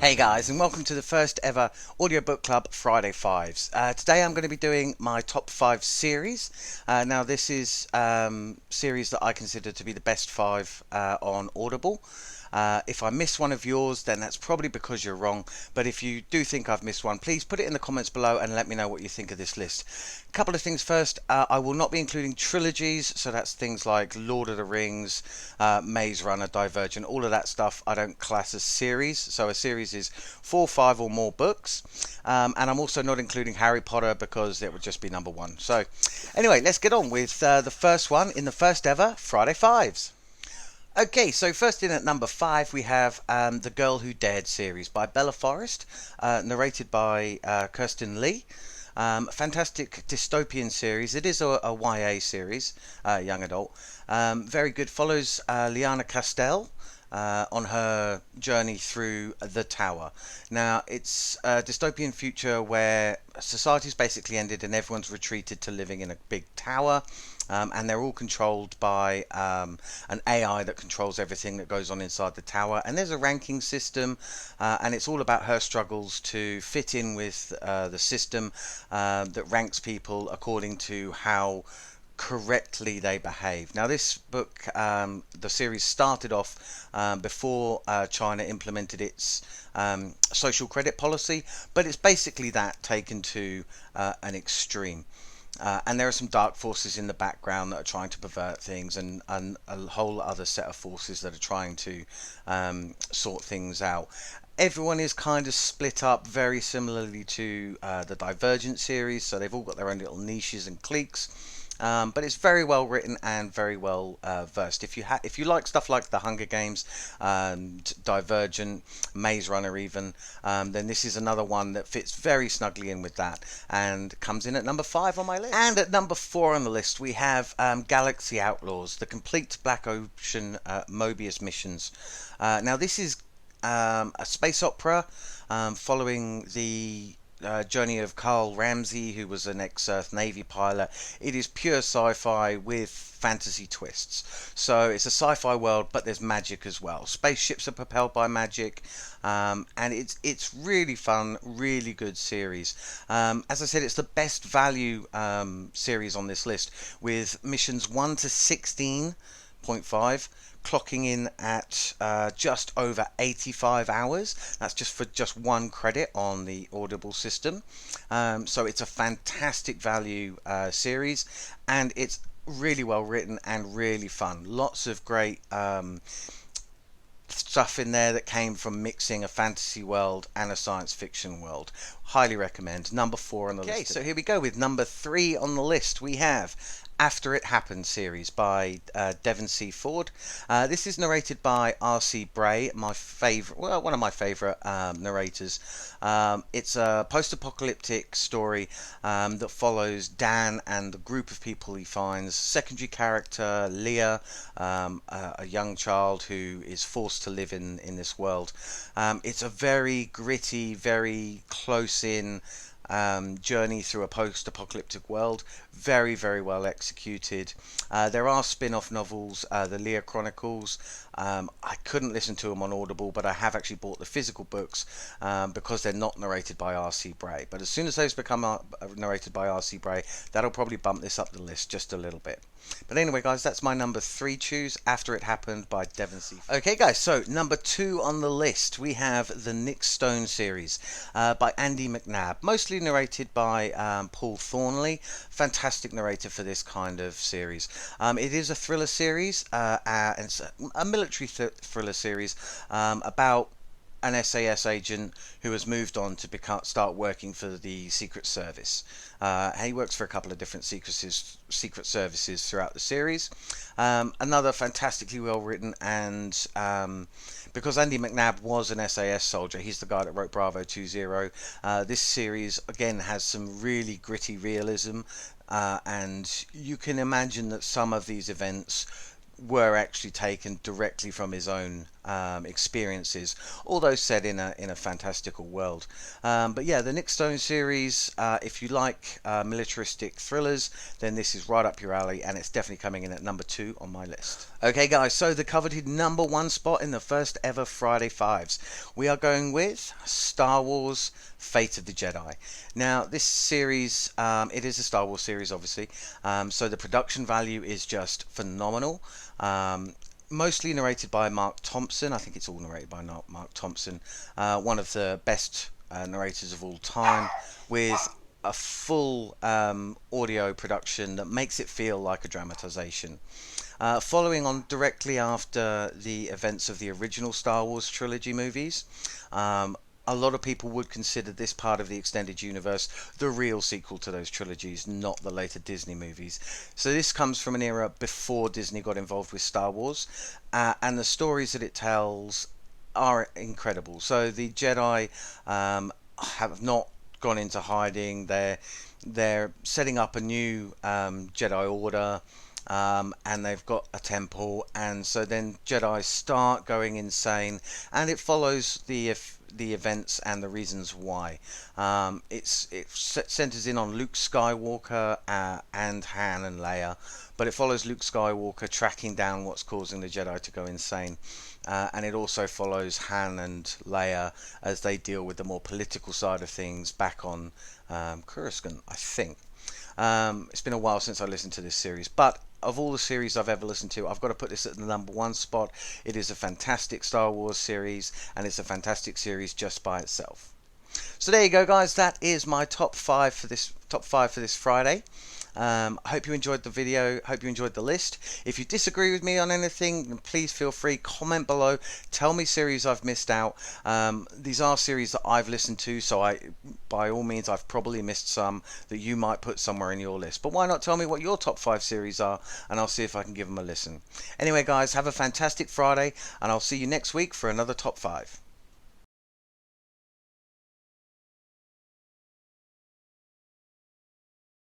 Hey guys, and welcome to the first ever Audiobook Club Friday Fives. Today I'm going to be doing my top five series. Now this is series that I consider to be the best five on Audible. If I miss one of yours, then that's probably because you're wrong. But if you do think I've missed one, please put it in the comments below and let me know what you think of this list. A couple of things first. I will not be including trilogies, so that's things like Lord of the Rings, Maze Runner, Divergent, all of that stuff I don't class as series. So a series is 4, 5 or more books. And I'm also not including Harry Potter because it would just be number one. So anyway, let's get on with the first one in the first ever Friday Fives. Okay, so first in at number five we have The Girl Who Dared series by Bella Forrest, narrated by Kirsten Lee. Fantastic dystopian series. It is a YA series, young adult. Very good. Follows Liana Castell on her journey through the tower. Now, it's a dystopian future where society's basically ended and everyone's retreated to living in a big tower. And they're all controlled by an AI that controls everything that goes on inside the tower. And there's a ranking system, and it's all about her struggles to fit in with the system that ranks people according to how correctly they behave. Now, this book, the series started off before China implemented its social credit policy, but it's basically that taken to an extreme. And there are some dark forces in the background that are trying to pervert things, and a whole other set of forces that are trying to sort things out. Everyone is kind of split up very similarly to the Divergent series, so they've all got their own little niches and cliques. But it's very well written and very well versed. If you like stuff like The Hunger Games, Divergent, Maze Runner, even, then this is another one that fits very snugly in with that and comes in at number five on my list. And at number four on the list we have Galaxy Outlaws, the complete Black Ocean Mobius missions. Now this is a space opera following the journey of Carl Ramsey, who was an ex-Earth Navy pilot. It is pure sci-fi with fantasy twists. So it's a sci-fi world, but there's magic as well. Spaceships are propelled by magic, and it's really fun, really good series. As I said, it's the best value series on this list, with missions 1 to 16.5 clocking in at just over 85 hours. That's just for just one credit on the Audible system. So it's a fantastic value series, and it's really well written and really fun. Lots of great stuff in there that came from mixing a fantasy world and a science fiction world. Highly recommend. Number four on the list. Okay, so here we go with number three on the list. We have After It Happened series by Devon C. Ford. This is narrated by R.C. Bray, my favorite, well, one of my favorite narrators. It's a post-apocalyptic story that follows Dan and the group of people he finds. Secondary character Leah, a young child who is forced to live in this world. It's a very gritty, very close-in journey through a post-apocalyptic world. Very, very well executed. There are spin-off novels, the Leah Chronicles. I couldn't listen to them on Audible, but I have actually bought the physical books because they're not narrated by R.C. Bray. But as soon as those become narrated by R.C. Bray, that'll probably bump this up the list just a little bit. But anyway, guys, that's my number three choose, After It Happened by Devon C. Okay, guys, so number two on the list, we have the Nick Stone series by Andy McNabb, mostly narrated by Paul Thornley. Fantastic narrator for this kind of series. It is a thriller series, and it's a military thriller series about an SAS agent who has moved on to start working for the Secret Service. He works for a couple of different secret services throughout the series. Another fantastically well written, and because Andy McNabb was an SAS soldier, he's the guy that wrote Bravo 20. This series again has some really gritty realism, and you can imagine that some of these events were actually taken directly from his own experiences, although set in a fantastical world. But yeah, the Nick Stone series, if you like militaristic thrillers, then this is right up your alley, and it's definitely coming in at number 2 on my list. Okay, guys, so the coveted number 1 spot in the first ever Friday Fives, we are going with Star Wars: Fate of the Jedi. Now, this series, it is a Star Wars series, obviously, so the production value is just phenomenal. Mostly narrated by Mark Thompson. I think it's all narrated by Mark Thompson, one of the best narrators of all time, with a full audio production that makes it feel like a dramatization. Following on directly after the events of the original Star Wars trilogy movies, a lot of people would consider this part of the extended universe the real sequel to those trilogies, not the later Disney movies. So this comes from an era before Disney got involved with Star Wars, and the stories that it tells are incredible. So the Jedi have not gone into hiding. They're setting up a new Jedi Order. And they've got a temple, and so then Jedi start going insane, and it follows the events and the reasons why. It centers in on Luke Skywalker and Han and Leia, but it follows Luke Skywalker tracking down what's causing the Jedi to go insane. And it also follows Han and Leia as they deal with the more political side of things back on Coruscant, I think. It's been a while since I listened to this series, but of all the series I've ever listened to, I've got to put this at the number 1 spot. It is a fantastic Star Wars series, and it's a fantastic series just by itself. So there you go, guys. That is my top 5 for this Friday. I hope you enjoyed the video. Hope you enjoyed the list. If you disagree with me on anything, then please feel free, comment below. Tell me series I've missed out. These are series that I've listened to, so by all means, I've probably missed some that you might put somewhere in your list. But why not tell me what your top 5 series are, and I'll see if I can give them a listen. Anyway, guys, have a fantastic Friday, and I'll see you next week for another top 5.